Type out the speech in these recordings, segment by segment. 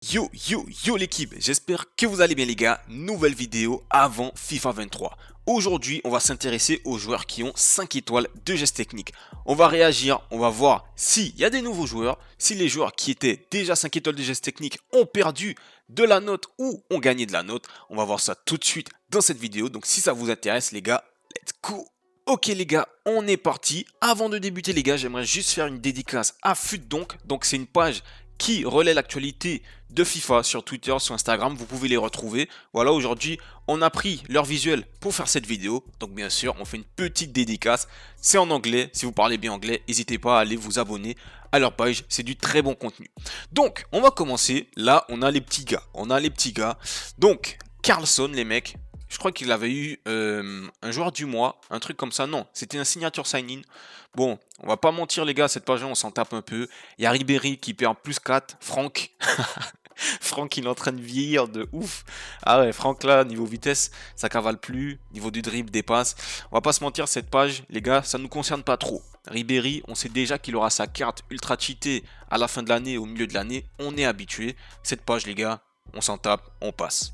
Yo l'équipe, j'espère que vous allez bien les gars, nouvelle vidéo avant FIFA 23. Aujourd'hui on va s'intéresser aux joueurs qui ont 5 étoiles de geste technique. On va réagir, on va voir s'il y a des nouveaux joueurs, si les joueurs qui étaient déjà 5 étoiles de geste technique ont perdu de la note ou ont gagné de la note. On va voir ça tout de suite dans cette vidéo, donc si ça vous intéresse les gars, let's go. Ok les gars, on est parti. Avant de débuter les gars, j'aimerais juste faire une dédicace à FUT donc c'est une page qui relaie l'actualité de FIFA sur Twitter, sur Instagram, vous pouvez les retrouver. Voilà, aujourd'hui, on a pris leur visuel pour faire cette vidéo. Donc bien sûr, on fait une petite dédicace. C'est en anglais, si vous parlez bien anglais, n'hésitez pas à aller vous abonner à leur page, c'est du très bon contenu. Donc, on va commencer. Là, on a les petits gars. Donc, Carlson, les mecs, je crois qu'il avait eu un joueur du mois, un truc comme ça. Non, c'était un signature sign-in. Bon, on va pas mentir les gars, cette page-là, on s'en tape un peu. Il y a Ribéry qui perd plus 4. Franck. Franck, il est en train de vieillir de ouf. Ah ouais, Franck là, niveau vitesse, ça cavale plus. Niveau du dribble, dépasse. On va pas se mentir, cette page, les gars, ça nous concerne pas trop. Ribéry, on sait déjà qu'il aura sa carte ultra cheatée à la fin de l'année, au milieu de l'année. On est habitué. Cette page, les gars, on s'en tape, on passe.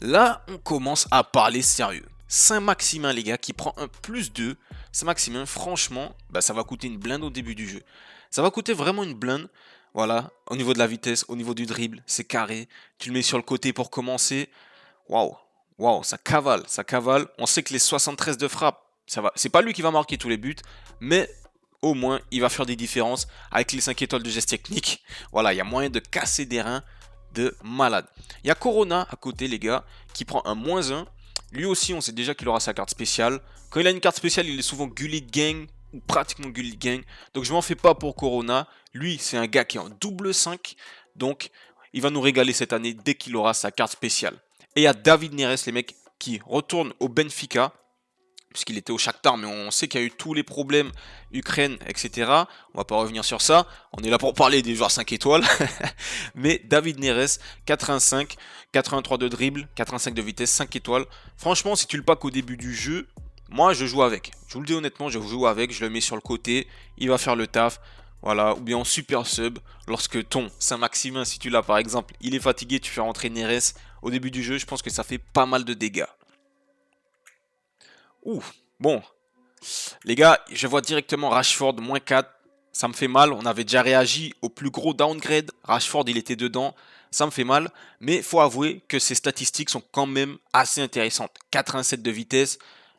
Là, on commence à parler sérieux. Saint-Maximin, les gars, qui prend un +2. Saint-Maximin, franchement, ça va coûter une blinde au début du jeu. Ça va coûter vraiment une blinde. Voilà, au niveau de la vitesse, au niveau du dribble, c'est carré. Tu le mets sur le côté pour commencer. Waouh, waouh, ça cavale, ça cavale. On sait que les 73 de frappe, ça va. C'est pas lui qui va marquer tous les buts, mais au moins, il va faire des différences avec les 5 étoiles de geste technique. Voilà, il y a moyen de casser des reins de malade. Il y a Corona à côté, les gars, qui prend un -1. Lui aussi, on sait déjà qu'il aura sa carte spéciale. Quand il a une carte spéciale, il est souvent Gullit Gang, ou pratiquement Gullit Gang. Donc je m'en fais pas pour Corona. Lui, c'est un gars qui est en double 5. Donc il va nous régaler cette année dès qu'il aura sa carte spéciale. Et il y a David Neres, les mecs, qui retourne au Benfica. Puisqu'il était au Shakhtar, mais on sait qu'il y a eu tous les problèmes, Ukraine, etc. On va pas revenir sur ça. On est là pour parler des joueurs 5 étoiles. Mais David Neres, 85, 83 de dribble, 85 de vitesse, 5 étoiles. Franchement, si tu le packs au début du jeu, moi je joue avec. Je vous le dis honnêtement, je joue avec, je le mets sur le côté, il va faire le taf. Voilà, ou bien en super sub, lorsque ton Saint-Maximin, si tu l'as par exemple, il est fatigué, tu fais rentrer Neres au début du jeu, je pense que ça fait pas mal de dégâts. Ouh, bon, les gars, je vois directement Rashford -4. Ça me fait mal. On avait déjà réagi au plus gros downgrade. Rashford, il était dedans. Ça me fait mal. Mais il faut avouer que ces statistiques sont quand même assez intéressantes. 87 de vitesse,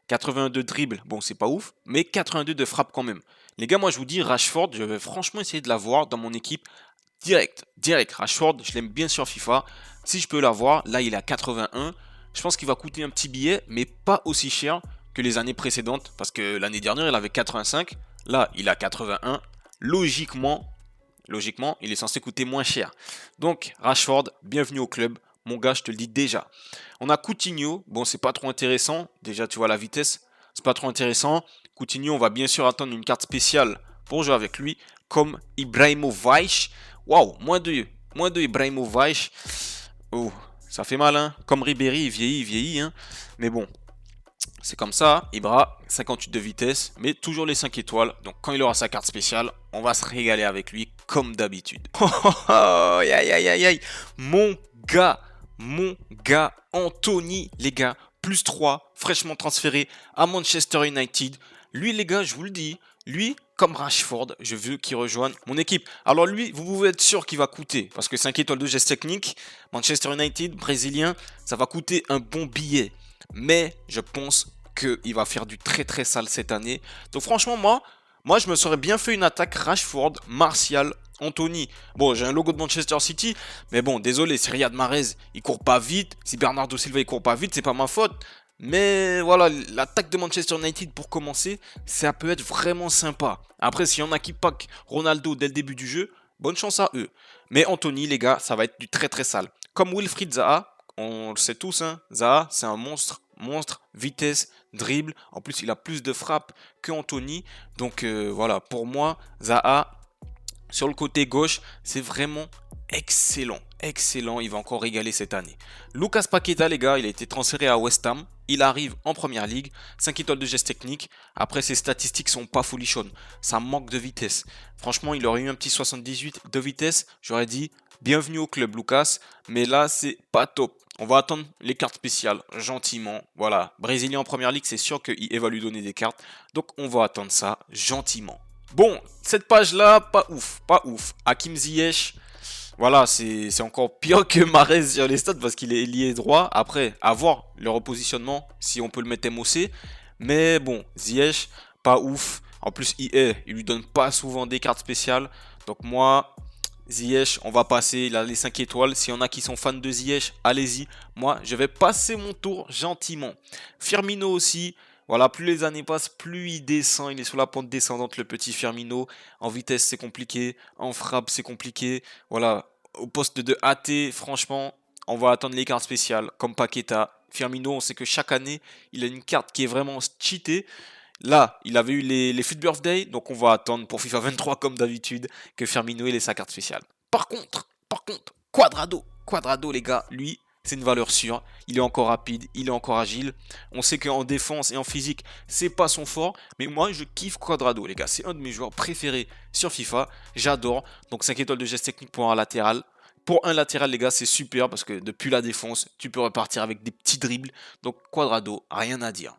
82 de dribble. Bon, c'est pas ouf. Mais 82 de frappe quand même. Les gars, moi, je vous dis, Rashford, je vais franchement essayer de l'avoir dans mon équipe. Direct. Rashford, je l'aime bien sur FIFA. Si je peux l'avoir, là, il est à 81. Je pense qu'il va coûter un petit billet, mais pas aussi cher que les années précédentes, parce que l'année dernière, il avait 85, là, il a 81. Logiquement, il est censé coûter moins cher. Donc, Rashford, bienvenue au club. Mon gars, je te le dis déjà. On a Coutinho. Bon, c'est pas trop intéressant. Déjà, tu vois la vitesse. C'est pas trop intéressant. Coutinho, on va bien sûr attendre une carte spéciale pour jouer avec lui, comme Ibrahimovic. Waouh, -2 Ibrahimovic. Oh, ça fait mal, hein. Comme Ribéry, il vieillit, hein. Mais bon, c'est comme ça, Ibra, 58 de vitesse, mais toujours les 5 étoiles. Donc quand il aura sa carte spéciale, on va se régaler avec lui comme d'habitude. Aïe aïe aïe aïe aïe. Mon gars, Anthony, les gars, +3, fraîchement transféré à Manchester United. Lui, les gars, je vous le dis, lui, comme Rashford, je veux qu'il rejoigne mon équipe. Alors lui, vous pouvez être sûr qu'il va coûter, parce que 5 étoiles de geste technique, Manchester United, brésilien, ça va coûter un bon billet. Mais je pense qu'il va faire du très sale cette année. Donc franchement, moi je me serais bien fait une attaque Rashford, Martial, Anthony. Bon, j'ai un logo de Manchester City, mais bon, désolé, si Riyad Mahrez, il court pas vite, si Bernardo Silva, il court pas vite, c'est pas ma faute. Mais voilà, l'attaque de Manchester United pour commencer, ça peut être vraiment sympa. Après, s'il y en a qui pack Ronaldo dès le début du jeu, bonne chance à eux. Mais Anthony, les gars, ça va être du très sale. Comme Wilfried Zaha, on le sait tous, hein, Zaha, c'est un monstre, vitesse, dribble. En plus, il a plus de frappe que Anthony. Donc voilà, pour moi, Zaha, sur le côté gauche, c'est vraiment excellent. Il va encore régaler cette année. Lucas Paqueta, les gars, il a été transféré à West Ham. Il arrive en première ligue, 5 étoiles de geste technique. Après, ses statistiques sont pas folichonnes. Ça manque de vitesse. Franchement, il aurait eu un petit 78 de vitesse. J'aurais dit Bienvenue au club, Lucas. Mais là, c'est pas top. On va attendre les cartes spéciales, gentiment. Voilà, Brésilien en première ligue, c'est sûr qu'il va lui donner des cartes. Donc, on va attendre ça gentiment. Bon, cette page-là, pas ouf, pas ouf. Hakim Ziyech, voilà, c'est encore pire que Mahrez sur les stats parce qu'il est lié droit. Après, à voir le repositionnement, si on peut le mettre MOC. Mais bon, Ziyech, pas ouf. En plus, il lui donne pas souvent des cartes spéciales. Donc moi, Ziyech, on va passer. Il a les 5 étoiles. S'il y en a qui sont fans de Ziyech, allez-y. Moi, je vais passer mon tour gentiment. Firmino aussi. Voilà, plus les années passent, plus il descend. Il est sur la pente descendante, le petit Firmino. En vitesse, c'est compliqué. En frappe, c'est compliqué. Voilà, au poste de AT, franchement, on va attendre les cartes spéciales, comme Paqueta. Firmino, on sait que chaque année, il a une carte qui est vraiment cheatée. Là, il avait eu les Foot Birthday, donc on va attendre pour FIFA 23 comme d'habitude que Firmino ait sa carte spéciale. Par contre, Quadrado les gars, lui, c'est une valeur sûre. Il est encore rapide, il est encore agile. On sait qu'en défense et en physique, c'est pas son fort, mais moi je kiffe Quadrado les gars. C'est un de mes joueurs préférés sur FIFA. J'adore. Donc 5 étoiles de geste technique pour un latéral. Pour un latéral, les gars, c'est super parce que depuis la défense, tu peux repartir avec des petits dribbles. Donc Quadrado, rien à dire.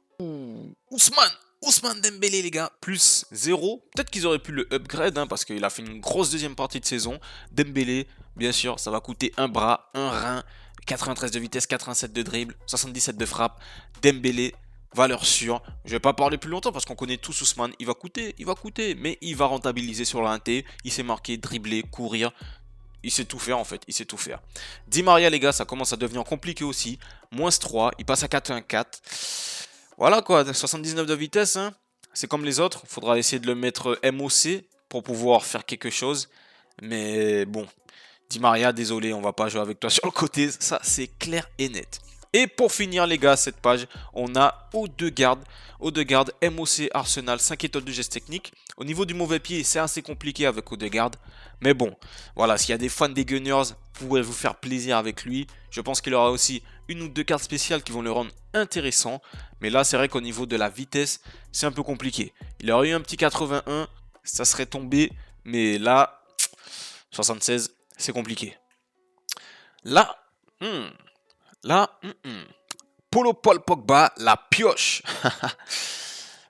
Ousmane Dembélé, les gars, plus 0. Peut-être qu'ils auraient pu le upgrade parce qu'il a fait une grosse deuxième partie de saison. Dembélé, bien sûr, ça va coûter un bras, un rein, 93 de vitesse, 87 de dribble, 77 de frappe. Dembélé, valeur sûre. Je vais pas parler plus longtemps parce qu'on connaît tous Ousmane. Il va coûter, mais il va rentabiliser sur l'inté. Il s'est marqué, dribbler, courir. Il sait tout faire en fait, il sait tout faire. Di Maria les gars, ça commence à devenir compliqué aussi. Moins 3, il passe à 4-1-4. Voilà quoi, 79 de vitesse, hein. C'est comme les autres. Il faudra essayer de le mettre MOC pour pouvoir faire quelque chose. Mais bon, Di Maria, désolé, on va pas jouer avec toi sur le côté. Ça, c'est clair et net. Et pour finir les gars, cette page, on a Odegaard. Odegaard, MOC Arsenal, 5 étoiles de geste technique. Au niveau du mauvais pied, c'est assez compliqué avec Odegaard. Mais bon, voilà, s'il y a des fans des Gunners, vous pouvez vous faire plaisir avec lui. Je pense qu'il aura aussi une ou deux cartes spéciales qui vont le rendre intéressant. Mais là, c'est vrai qu'au niveau de la vitesse, c'est un peu compliqué. Il aurait eu un petit 81, ça serait tombé. Mais là, 76, c'est compliqué. Là, Paul Pogba, la pioche.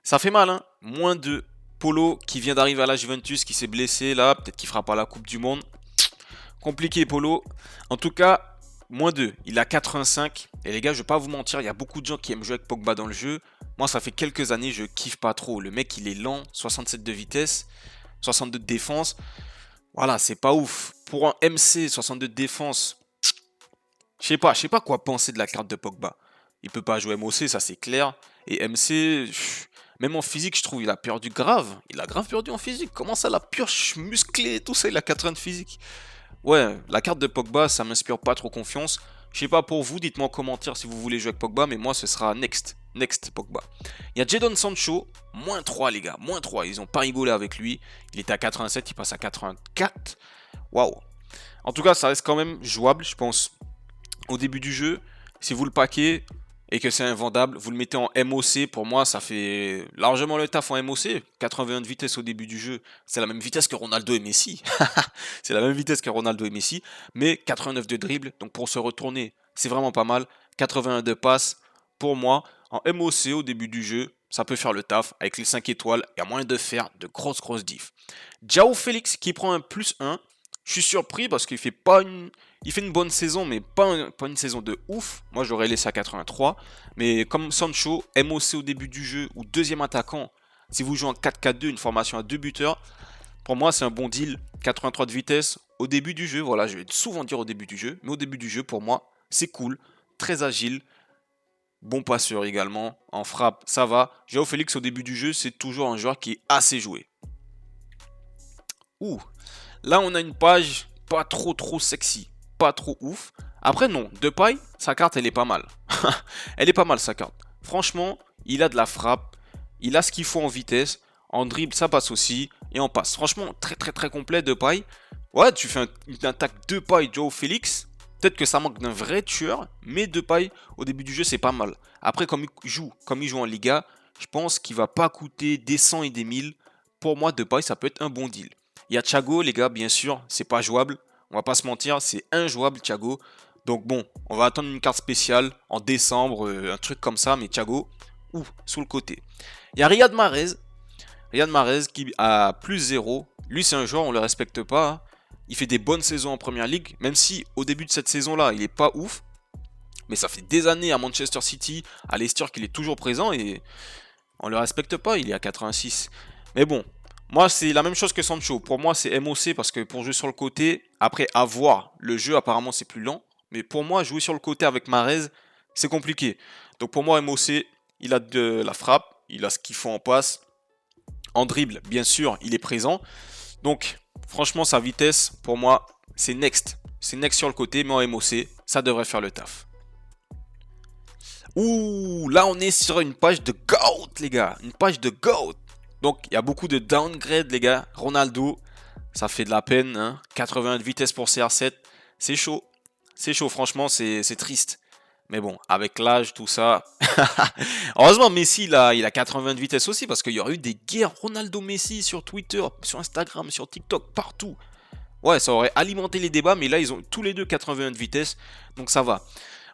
Ça fait mal, hein. Moins de Polo qui vient d'arriver à la Juventus, qui s'est blessé là. Peut-être qu'il fera pas la Coupe du Monde. Compliqué, Polo. En tout cas, moins 2. Il a 85. Et les gars, je vais pas vous mentir, il y a beaucoup de gens qui aiment jouer avec Pogba dans le jeu. Moi, ça fait quelques années, je kiffe pas trop. Le mec, il est lent. 67 de vitesse, 62 de défense. Voilà, c'est pas ouf. Pour un MC, 62 de défense, je sais pas quoi penser de la carte de Pogba. Il peut pas jouer MOC, ça c'est clair. Et MC, même en physique, je trouve il a perdu grave. Il a grave perdu en physique. Comment ça, la pioche musclée et tout ça, il a 80 de physique. Ouais, la carte de Pogba, ça m'inspire pas trop confiance. Je sais pas pour vous, dites-moi en commentaire si vous voulez jouer avec Pogba, mais moi ce sera next. Next Pogba. Il y a Jadon Sancho, moins 3 les gars, moins 3. Ils ont pas rigolé avec lui. Il était à 87, il passe à 84. Waouh. En tout cas, ça reste quand même jouable, je pense. Au début du jeu, si vous le paquez et que c'est invendable, vous le mettez en MOC. Pour moi, ça fait largement le taf en MOC. 81 de vitesse au début du jeu, c'est la même vitesse que Ronaldo et Messi. C'est la même vitesse que Ronaldo et Messi, mais 89 de dribble. Donc pour se retourner, c'est vraiment pas mal. 81 de passe. Pour moi, en MOC au début du jeu, ça peut faire le taf. Avec les 5 étoiles, il y a moyen de faire de grosses diff. João Félix qui prend un plus 1. Je suis surpris parce qu'il fait pas une... Il fait une bonne saison, mais pas une saison de ouf. Moi, j'aurais laissé à 83. Mais comme Sancho, MOC au début du jeu, ou deuxième attaquant, si vous jouez en 4-4-2, une formation à 2 buteurs, pour moi, c'est un bon deal. 83 de vitesse au début du jeu. Voilà, je vais souvent dire au début du jeu. Mais au début du jeu, pour moi, c'est cool. Très agile. Bon passeur également. En frappe, ça va. João Félix, au début du jeu, c'est toujours un joueur qui est assez joué. Ouh. Là, on a une page pas trop sexy. Pas trop ouf. Après, non. Depay, sa carte, elle est pas mal. Elle est pas mal, sa carte. Franchement, il a de la frappe. Il a ce qu'il faut en vitesse. En dribble, ça passe aussi. Et en passe. Franchement, très complet, Depay. Ouais, tu fais une attaque Depay, João Félix. Peut-être que ça manque d'un vrai tueur. Mais Depay, au début du jeu, c'est pas mal. Après, comme il joue en Liga, je pense qu'il va pas coûter des 100 et des 1000. Pour moi, Depay, ça peut être un bon deal. Il y a Thiago, les gars, bien sûr, c'est pas jouable. On va pas se mentir, c'est injouable Thiago. Donc bon, on va attendre une carte spéciale en décembre, un truc comme ça. Mais Thiago, sous le côté. Il y a Riyad Mahrez. Riyad Mahrez qui a plus 0. Lui, c'est un joueur, on le respecte pas, hein. Il fait des bonnes saisons en Première Ligue. Même si au début de cette saison-là, il est pas ouf. Mais ça fait des années à Manchester City, à Leicester qu'il est toujours présent. Et on le respecte pas, il est à 86. Mais bon, moi c'est la même chose que Sancho. Pour moi c'est MOC parce que pour jouer sur le côté, après avoir le jeu apparemment c'est plus lent. Mais pour moi jouer sur le côté avec Mahrez, c'est compliqué. Donc pour moi MOC, il a de la frappe, il a ce qu'il faut en passe. En dribble, bien sûr, il est présent. Donc franchement sa vitesse, pour moi c'est next. C'est next sur le côté, mais en MOC, ça devrait faire le taf. Ouh, là on est sur une page de GOAT les gars, une page de GOAT. Donc il y a beaucoup de downgrade les gars. Ronaldo, ça fait de la peine, hein. 80 de vitesse pour CR7, c'est chaud. C'est chaud, franchement c'est triste. Mais bon, avec l'âge, tout ça. Heureusement Messi il a 80 de vitesse aussi, parce qu'il y aurait eu des guerres Ronaldo-Messi sur Twitter, sur Instagram, sur TikTok, partout. Ouais, ça aurait alimenté les débats, mais là ils ont tous les deux 81 de vitesse, donc ça va.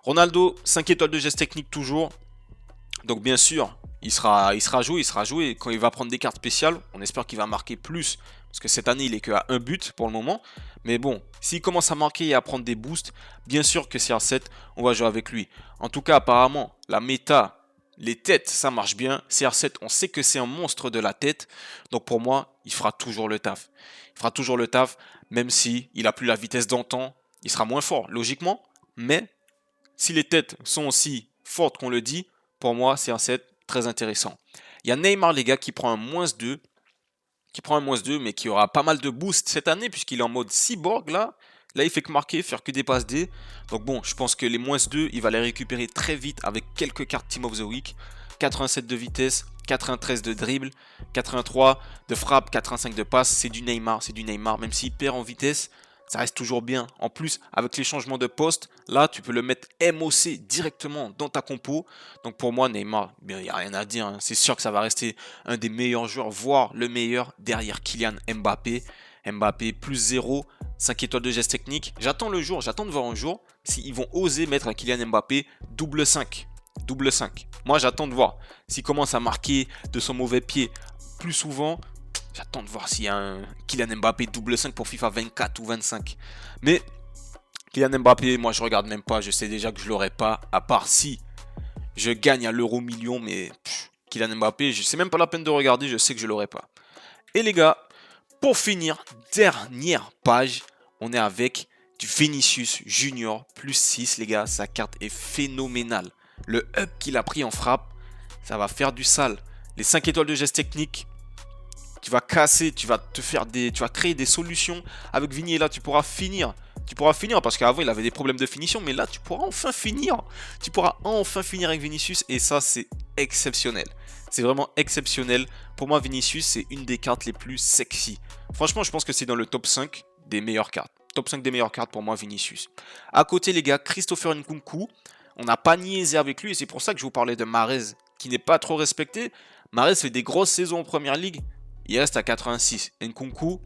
Ronaldo, 5 étoiles de geste technique toujours. Donc bien sûr, il sera joué. Quand il va prendre des cartes spéciales, on espère qu'il va marquer plus. Parce que cette année, il est qu'à un but pour le moment. Mais bon, s'il commence à marquer et à prendre des boosts, bien sûr que CR7, on va jouer avec lui. En tout cas, apparemment, la méta, les têtes, ça marche bien. CR7, on sait que c'est un monstre de la tête. Donc pour moi, il fera toujours le taf. Il fera toujours le taf, même si il n'a plus la vitesse d'antan. Il sera moins fort, logiquement. Mais si les têtes sont aussi fortes qu'on le dit, pour moi, c'est un set très intéressant. Il y a Neymar, les gars, qui prend un -2. Mais qui aura pas mal de boost cette année, puisqu'il est en mode cyborg, là. Là, il fait que marquer, faire que des passes D. Donc bon, je pense que les -2, il va les récupérer très vite avec quelques cartes Team of the Week. 87 de vitesse, 93 de dribble, 83 de frappe, 85 de passe. C'est du Neymar. Même s'il perd en vitesse, ça reste toujours bien. En plus, avec les changements de poste, là, tu peux le mettre MOC directement dans ta compo. Donc pour moi, Neymar, il n'y a rien à dire, hein. C'est sûr que ça va rester un des meilleurs joueurs, voire le meilleur derrière Kylian Mbappé. Mbappé plus 0, 5 étoiles de geste technique. J'attends de voir un jour s'ils vont oser mettre à Kylian Mbappé double 5. Double 5. Moi, j'attends de voir. S'il commence à marquer de son mauvais pied plus souvent, j'attends de voir s'il y a un Kylian Mbappé double 5 pour FIFA 24 ou 25. Mais Kylian Mbappé, moi je regarde même pas. Je sais déjà que je l'aurai pas. À part si je gagne à l'euro million. Mais Kylian Mbappé, c'est même pas la peine de regarder. Je sais que je l'aurai pas. Et les gars, pour finir, dernière page, on est avec du Vinicius Junior plus 6 les gars. Sa carte est phénoménale. Le up qu'il a pris en frappe, ça va faire du sale. Les 5 étoiles de geste technique, tu vas casser, tu vas créer des solutions avec Vini et là tu pourras finir. Parce qu'avant il avait des problèmes de finition, mais là tu pourras enfin finir. Tu pourras enfin finir avec Vinicius et ça c'est exceptionnel. C'est vraiment exceptionnel. Pour moi Vinicius c'est une des cartes les plus sexy. Franchement je pense que c'est dans le top 5 des meilleures cartes. Top 5 des meilleures cartes pour moi Vinicius. À côté les gars, Christopher Nkunku. On n'a pas niaisé avec lui et c'est pour ça que je vous parlais de Mahrez qui n'est pas trop respecté. Mahrez fait des grosses saisons en Première Ligue. Il reste à 86. Nkunku,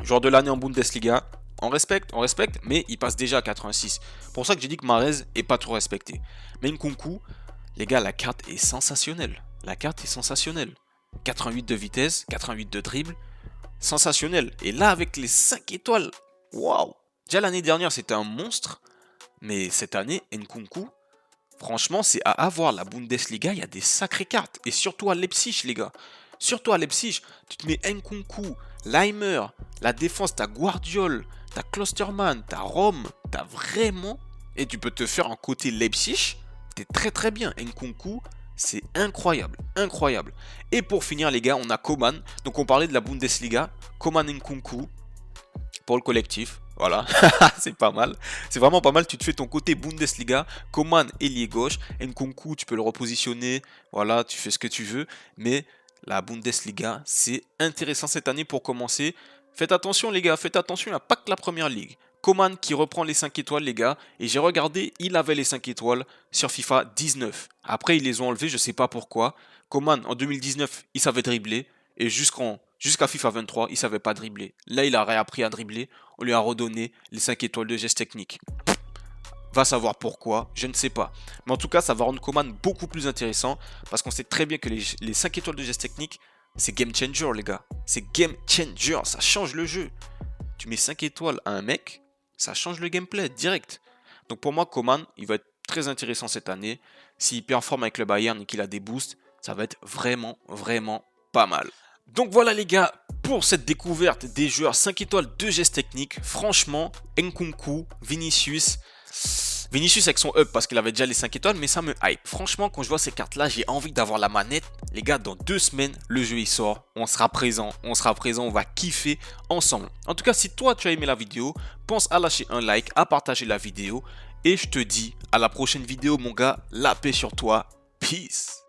joueur de l'année en Bundesliga. On respecte, mais il passe déjà à 86. Pour ça que j'ai dit que Mahrez est pas trop respecté. Mais Nkunku, les gars, la carte est sensationnelle. 88 de vitesse, 88 de dribble. Sensationnel. Et là, avec les 5 étoiles, waouh! Déjà l'année dernière, c'était un monstre. Mais cette année, Nkunku, franchement, c'est à avoir. La Bundesliga, il y a des sacrées cartes. Et surtout à Leipzig, les gars. Surtout à Leipzig, tu te mets Nkunku, Leimer, la défense, t'as Guardiol, t'as Klostermann, t'as Rome, t'as vraiment... Et tu peux te faire un côté Leipzig, t'es très très bien. Nkunku, c'est incroyable, incroyable. Et pour finir les gars, on a Coman. Donc on parlait de la Bundesliga, Coman Nkunku pour le collectif. Voilà, c'est pas mal. C'est vraiment pas mal. Tu te fais ton côté Bundesliga. Coman ailier gauche. Nkunku, tu peux le repositionner. Voilà, tu fais ce que tu veux. Mais la Bundesliga, c'est intéressant cette année pour commencer. Faites attention les gars, faites attention, il n'y a pas que la première ligue. Coman qui reprend les 5 étoiles les gars. Et j'ai regardé, il avait les 5 étoiles sur FIFA 19. Après, ils les ont enlevés, je sais pas pourquoi. Coman, en 2019, il savait dribbler. Et jusqu'à FIFA 23, il savait pas dribbler. Là, il a réappris à dribbler. on lui a redonné les 5 étoiles de geste technique. Va savoir pourquoi, je ne sais pas. Mais en tout cas, ça va rendre Coman beaucoup plus intéressant parce qu'on sait très bien que les 5 étoiles de geste technique, c'est game changer, les gars. C'est game changer, ça change le jeu. Tu mets 5 étoiles à un mec, ça change le gameplay direct. Donc pour moi, Coman, il va être très intéressant cette année. S'il performe avec le Bayern et qu'il a des boosts, ça va être vraiment, vraiment pas mal. Donc voilà les gars, pour cette découverte des joueurs 5 étoiles de geste technique, franchement, Nkunku, Vinicius avec son up parce qu'il avait déjà les 5 étoiles, mais ça me hype. Franchement, quand je vois ces cartes là, j'ai envie d'avoir la manette. Les gars, dans 2 semaines, le jeu il sort, on sera présent, on va kiffer ensemble. En tout cas, si toi tu as aimé la vidéo, pense à lâcher un like, à partager la vidéo, et je te dis à la prochaine vidéo mon gars, la paix sur toi, peace.